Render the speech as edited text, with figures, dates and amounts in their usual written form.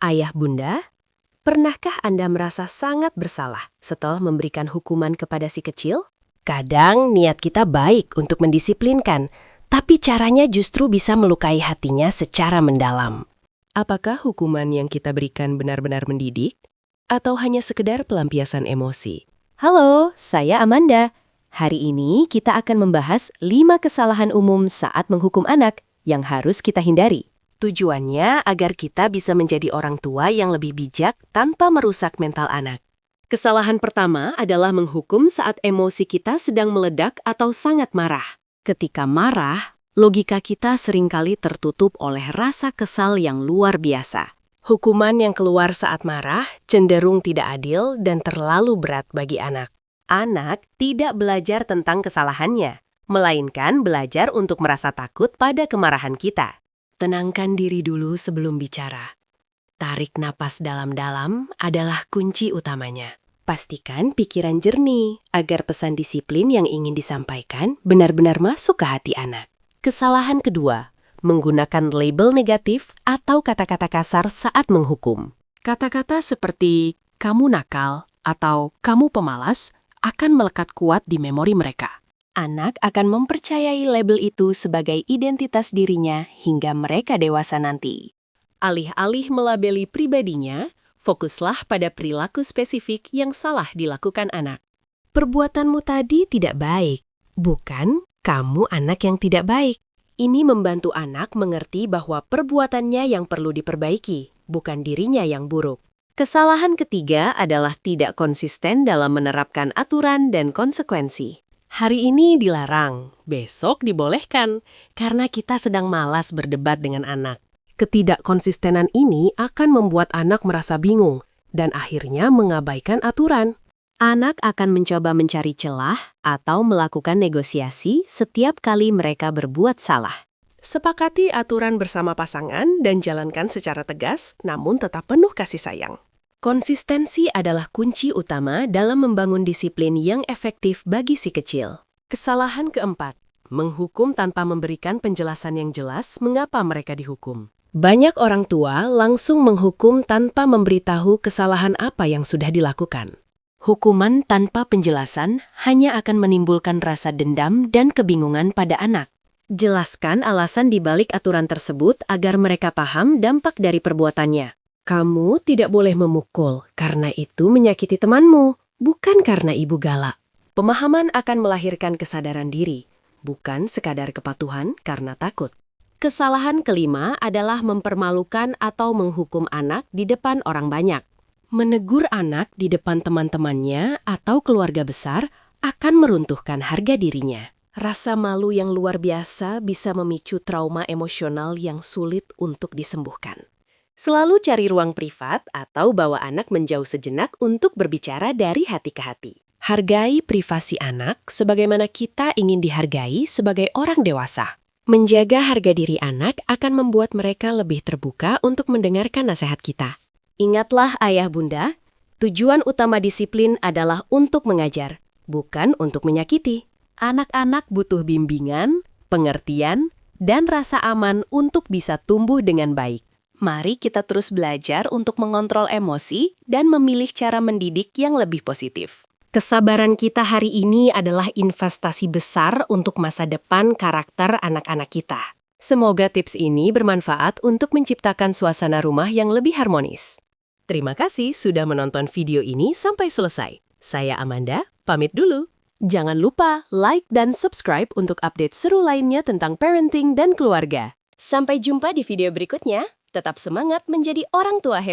Ayah bunda, pernahkah Anda merasa sangat bersalah setelah memberikan hukuman kepada si kecil? Kadang niat kita baik untuk mendisiplinkan, tapi caranya justru bisa melukai hatinya secara mendalam. Apakah hukuman yang kita berikan benar-benar mendidik? Atau hanya sekedar pelampiasan emosi? Halo, saya Amanda. Hari ini kita akan membahas 5 kesalahan umum saat menghukum anak yang harus kita hindari. Tujuannya agar kita bisa menjadi orang tua yang lebih bijak tanpa merusak mental anak. Kesalahan pertama adalah menghukum saat emosi kita sedang meledak atau sangat marah. Ketika marah, logika kita seringkali tertutup oleh rasa kesal yang luar biasa. Hukuman yang keluar saat marah cenderung tidak adil dan terlalu berat bagi anak. Anak tidak belajar tentang kesalahannya, melainkan belajar untuk merasa takut pada kemarahan kita. Tenangkan diri dulu sebelum bicara. Tarik napas dalam-dalam adalah kunci utamanya. Pastikan pikiran jernih agar pesan disiplin yang ingin disampaikan benar-benar masuk ke hati anak. Kesalahan kedua, menggunakan label negatif atau kata-kata kasar saat menghukum. Kata-kata seperti kamu nakal atau kamu pemalas akan melekat kuat di memori mereka. Anak akan mempercayai label itu sebagai identitas dirinya hingga mereka dewasa nanti. Alih-alih melabeli pribadinya, fokuslah pada perilaku spesifik yang salah dilakukan anak. Perbuatanmu tadi tidak baik, bukan kamu anak yang tidak baik. Ini membantu anak mengerti bahwa perbuatannya yang perlu diperbaiki, bukan dirinya yang buruk. Kesalahan ketiga adalah tidak konsisten dalam menerapkan aturan dan konsekuensi. Hari ini dilarang, besok dibolehkan, karena kita sedang malas berdebat dengan anak. Ketidakkonsistenan ini akan membuat anak merasa bingung dan akhirnya mengabaikan aturan. Anak akan mencoba mencari celah atau melakukan negosiasi setiap kali mereka berbuat salah. Sepakati aturan bersama pasangan dan jalankan secara tegas, namun tetap penuh kasih sayang. Konsistensi adalah kunci utama dalam membangun disiplin yang efektif bagi si kecil. Kesalahan keempat, menghukum tanpa memberikan penjelasan yang jelas mengapa mereka dihukum. Banyak orang tua langsung menghukum tanpa memberitahu kesalahan apa yang sudah dilakukan. Hukuman tanpa penjelasan hanya akan menimbulkan rasa dendam dan kebingungan pada anak. Jelaskan alasan di balik aturan tersebut agar mereka paham dampak dari perbuatannya. Kamu tidak boleh memukul karena itu menyakiti temanmu, bukan karena ibu galak. Pemahaman akan melahirkan kesadaran diri, bukan sekadar kepatuhan karena takut. Kesalahan kelima adalah mempermalukan atau menghukum anak di depan orang banyak. Menegur anak di depan teman-temannya atau keluarga besar akan meruntuhkan harga dirinya. Rasa malu yang luar biasa bisa memicu trauma emosional yang sulit untuk disembuhkan. Selalu cari ruang privat atau bawa anak menjauh sejenak untuk berbicara dari hati ke hati. Hargai privasi anak sebagaimana kita ingin dihargai sebagai orang dewasa. Menjaga harga diri anak akan membuat mereka lebih terbuka untuk mendengarkan nasihat kita. Ingatlah ayah bunda, tujuan utama disiplin adalah untuk mengajar, bukan untuk menyakiti. Anak-anak butuh bimbingan, pengertian, dan rasa aman untuk bisa tumbuh dengan baik. Mari kita terus belajar untuk mengontrol emosi dan memilih cara mendidik yang lebih positif. Kesabaran kita hari ini adalah investasi besar untuk masa depan karakter anak-anak kita. Semoga tips ini bermanfaat untuk menciptakan suasana rumah yang lebih harmonis. Terima kasih sudah menonton video ini sampai selesai. Saya Amanda, pamit dulu. Jangan lupa like dan subscribe untuk update seru lainnya tentang parenting dan keluarga. Sampai jumpa di video berikutnya. Tetap semangat menjadi orang tua hebat.